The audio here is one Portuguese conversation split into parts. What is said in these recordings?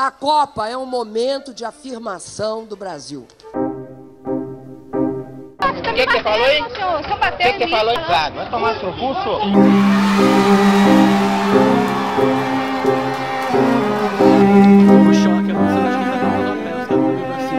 A Copa é um momento de afirmação do Brasil. O que você falou aí? O que você falou aí? Claro, vai tomar seu pulso. O choque, não sei onde que tá falando mesmo, tá no Brasil.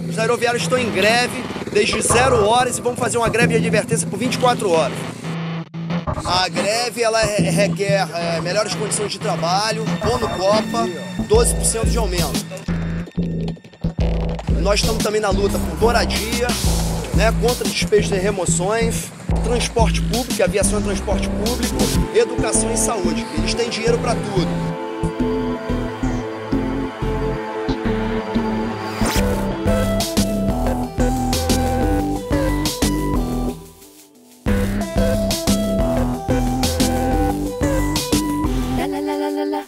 Os aeroviários estão em greve desde 0 horas e vão fazer uma greve de advertência por 24 horas. A greve ela requer melhores condições de trabalho, bônus Copa, 12% de aumento. Nós estamos também na luta por moradia, né, contra despejos e remoções, transporte público, aviação e transporte público, educação e saúde. Eles têm dinheiro para tudo.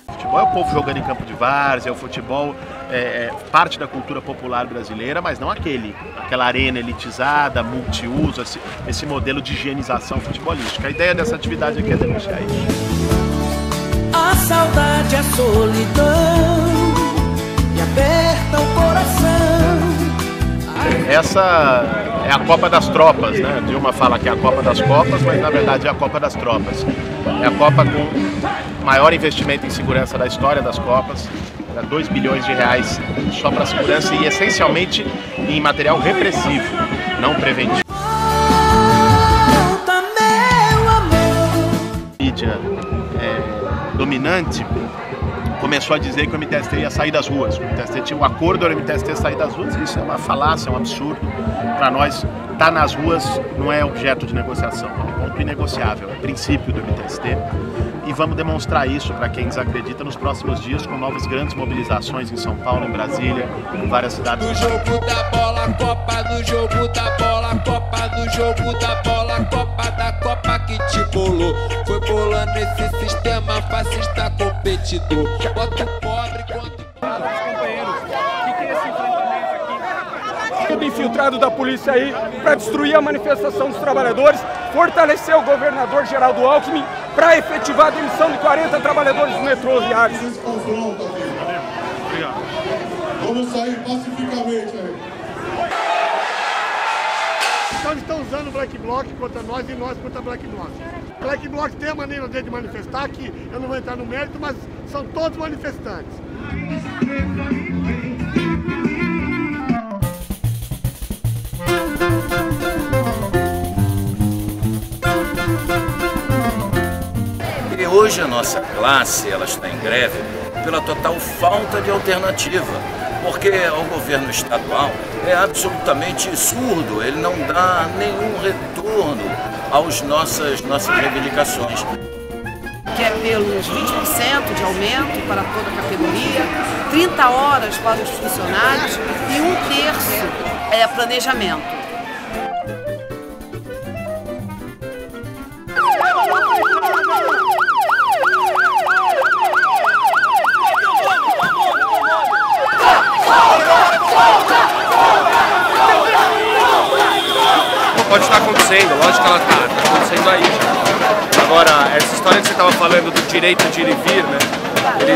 Futebol é o povo jogando em campo de várzea, o futebol é parte da cultura popular brasileira, mas não aquela arena elitizada, multiuso, esse modelo de higienização futebolística. A ideia dessa atividade aqui é denunciar isso. A saudade, a solidão me aperta o coração. Essa é a Copa das Tropas, né? Dilma fala que é a Copa das Copas, mas na verdade é a Copa das Tropas. É a Copa com maior investimento em segurança da história das Copas, 2 bilhões de reais só para segurança e essencialmente em material repressivo, não preventivo. A mídia dominante começou a dizer que o MTST ia sair das ruas. O MTST tinha um acordo do MTST sair das ruas, isso é uma falácia, é um absurdo. Para nós, estar nas ruas não é objeto de negociação, é um ponto inegociável, é princípio do MTST. E vamos demonstrar isso para quem desacredita nos próximos dias com novas grandes mobilizações em São Paulo, em Brasília, em várias cidades. No jogo da bola, Copa, no jogo da bola, Copa, no jogo da bola, Copa da Copa que te bolou. Foi bolando esse sistema fascista competidor. Bota o pobre quanto... Companheiros, o que é esse enfrentamento aqui? Tudo infiltrado da polícia aí para destruir a manifestação dos trabalhadores, fortalecer o governador Geraldo Alckmin para efetivar a demissão de 40 trabalhadores dos metrôs viários. Vamos sair pacificamente aí. Então eles estão usando o Black Bloc contra nós e nós contra Black Bloc. Black Bloc tem a maneira dele de manifestar, que eu não vou entrar no mérito, mas são todos manifestantes. E hoje a nossa classe ela está em greve pela total falta de alternativa, porque o governo estadual é absolutamente surdo, ele não dá nenhum retorno às nossas reivindicações. Quer pelos 20% de aumento para toda a categoria, 30 horas para os funcionários e 1/3 é planejamento. Pode estar acontecendo, lógico que ela está acontecendo aí. Agora, essa história que você estava falando do direito de ir e vir, né? É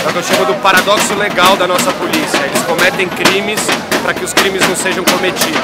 o que eu chamo do paradoxo legal da nossa polícia. Eles cometem crimes para que os crimes não sejam cometidos.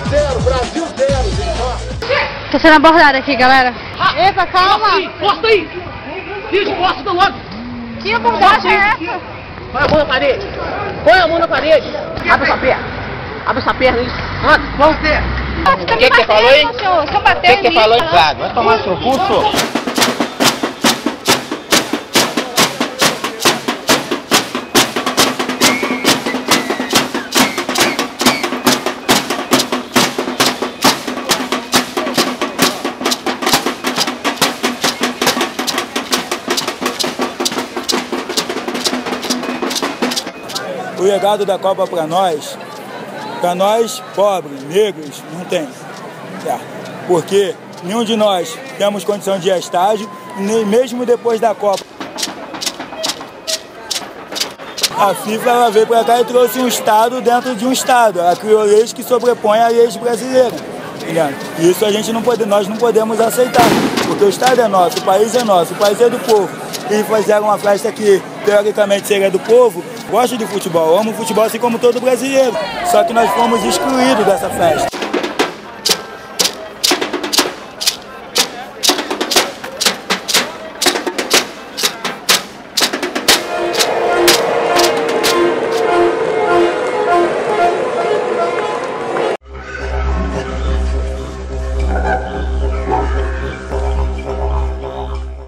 0, Brasil 0, gente, ó. Tô sendo abordada aqui, galera. Epa, calma. Posta aí. Fiz, posta do lado. Que abordagem é essa? Põe a mão na parede. Põe a mão na parede. Abre essa perna. Abre essa perna, isso. Vamos ter. O que você falou, hein? O que você falou, hein, Zago? Vai tomar seu pulso. O legado da Copa para nós pobres, negros, não tem. Porque nenhum de nós temos condição de ir a estádio, nem mesmo depois da Copa. A FIFA ela veio para cá e trouxe um Estado dentro de um Estado. Ela criou leis que sobrepõem a leis brasileiras. Isso a gente nós não podemos aceitar, porque o Estado é nosso, o país é nosso, o país é do povo. E fizeram uma festa que teoricamente seria do povo. Gosto de futebol, amo futebol assim como todo brasileiro. Só que nós fomos excluídos dessa festa.